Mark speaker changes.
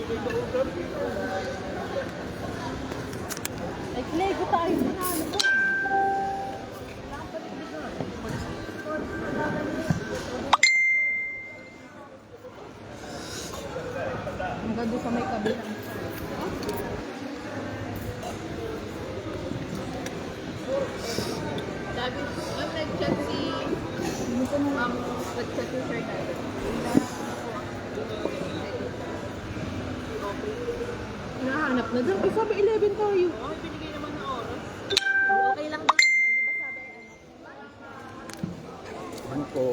Speaker 1: Lego tayo sa ano ko. Hanggang doon sa may kabilang.
Speaker 2: Sabi, nag-chat si nag-chat si Sir David.
Speaker 1: Hinahanap na dyan. Ay, sabi 11 tayo.
Speaker 2: Okay, binigay naman na oras.
Speaker 1: Okay lang din naman. Di ba sabi ano?
Speaker 3: Ano po?